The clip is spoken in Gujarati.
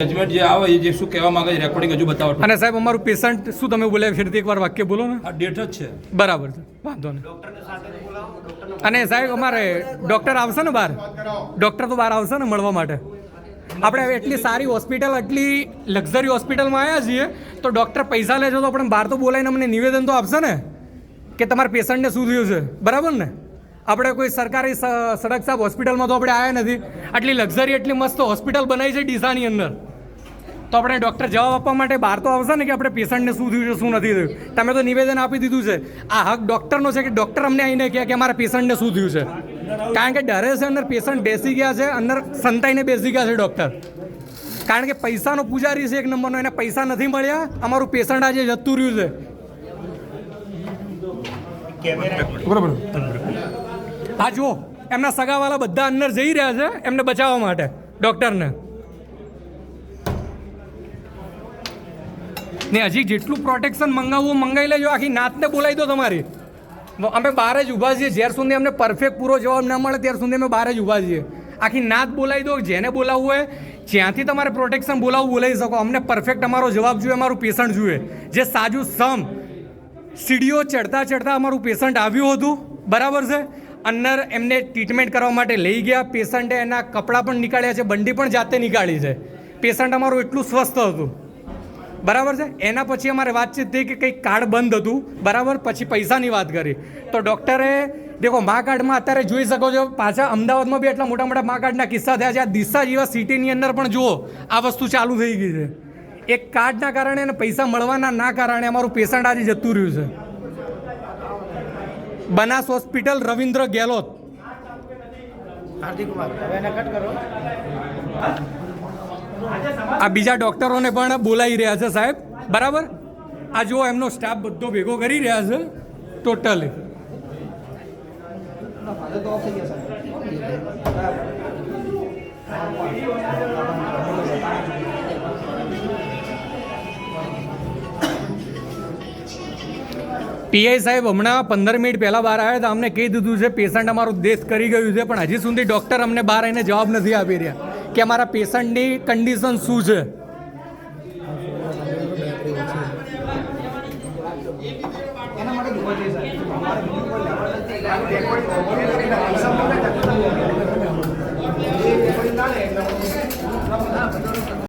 જજમેન્ટ જે આવે એ જે શું કહેવા માંગે છે રેકોર્ડિંગ હજુ બતાવો. અને સાહેબ અમારું પેશન્ટ શું તમે બોલ્યા ફરીથી એકવાર વાક્ય બોલો ને. આ ડેટ જ છે. બરાબર છે, વાંધો નહીં. અને સાહેબ અમારે ડૉક્ટર આવશે ને બહાર, ડૉક્ટર તો બહાર આવશે ને મળવા માટે. આપણે હવે એટલી સારી હોસ્પિટલ, એટલી લક્ઝરી હોસ્પિટલમાં આવ્યા છીએ તો ડૉક્ટર પૈસા લે છે તો આપણે બહાર તો બોલાવીને અમને નિવેદન તો આપશે ને કે તમારા પેશન્ટને શું થયું છે, બરાબર ને. આપણે કોઈ સરકારી સડક સાહેબ હોસ્પિટલમાં તો આપણે આવ્યા નથી. આટલી લક્ઝરી, એટલી મસ્ત હોસ્પિટલ બનાવી છે ડીસાની અંદર, તો આપણે ડૉક્ટર જવાબ આપવા માટે બહાર તો આવશે ને કે આપણે પેશન્ટને શું થયું છે, શું નથી થયું. તમે તો નિવેદન આપી દીધું છે. આ હક ડૉક્ટરનો છે કે ડૉક્ટર અમને આવીને કહે કે અમારા પેશન્ટને શું થયું છે. કારણ કે ડરે છે, અંદર પેશન્ટ બેસી ગયા છે, અંદર સંતાઈને બેસી ગયા છે ડૉક્ટર. કારણ કે પૈસાનો પૂજારી છે એક નંબરનો, એને પૈસા નથી મળ્યા, અમારું પેશન્ટ આજે જતું રહ્યું છે. બરાબર. આ જુઓ, એમના સગાવાલા બધા અંદર જઈ રહ્યા છે એમને બચાવવા માટે ડૉક્ટરને. ને હજી જેટલું પ્રોટેક્શન મંગાવવું મંગાવી લેજો. આખી નાતને બોલાવી દો તમારી. અમે બહાર જ ઊભા છીએ જ્યાર સુધી અમને પરફેક્ટ પૂરો જવાબ ના મળે ત્યાર સુધી અમે બહાર જ ઊભા છીએ. આખી નાત બોલાવી દો, જેને બોલાવવું હોય જ્યાંથી તમારે પ્રોટેક્શન બોલાવવું બોલાવી શકો. અમને પરફેક્ટ અમારો જવાબ જોઈએ, અમારું પેશન્ટ જોઈએ. જે સાજુ સમ સીડીઓ ચડતા ચડતા અમારું પેશન્ટ આવ્યું હતું, બરાબર છે. અંદર એમને ટ્રીટમેન્ટ કરવા માટે લઈ ગયા. પેશન્ટે એના કપડાં પણ નીકાળ્યા છે, બંડી પણ જાતે નીકાળી છે. પેશન્ટ અમારું એટલું સ્વસ્થ હતું, બરાબર છે. એના પછી અમારે વાતચીત થઈ કે કંઈક કાર્ડ બંધ હતું, બરાબર. પછી પૈસાની વાત કરી તો ડૉક્ટરે દેખો મા કાર્ડમાં અત્યારે જોઈ શકો છો, પાછા અમદાવાદમાં બી એટલા મોટા મોટા મા કાર્ડના કિસ્સા થયા છે. આ દિશા જેવા સિટીની અંદર પણ જુઓ આ વસ્તુ ચાલુ થઈ ગઈ છે. એક કાર્ડના કારણે અને પૈસા મળવાના ના કારણે અમારું પેશન્ટ આજે જતું રહ્યું છે. બનાસ હોસ્પિટલ, રવિન્દ્ર ગેહલોત. આ બીજા ડૉક્ટરોને પણ બોલાવી રહ્યા છે સાહેબ, બરાબર. આ જુઓ એમનો સ્ટાફ બધો ભેગો કરી રહ્યા છે ટોટલી. પીઆઈ સાહેબ હમણાં 15 મિનિટ પહેલાં બહાર આવ્યા હતા. અમને કહી દીધું છે પેશન્ટ અમારું ડેથ કરી ગયું છે, પણ હજી સુધી ડૉક્ટર અમને બહાર આવીને જવાબ નથી આપી રહ્યા કે અમારા પેશન્ટની કન્ડિશન શું છે.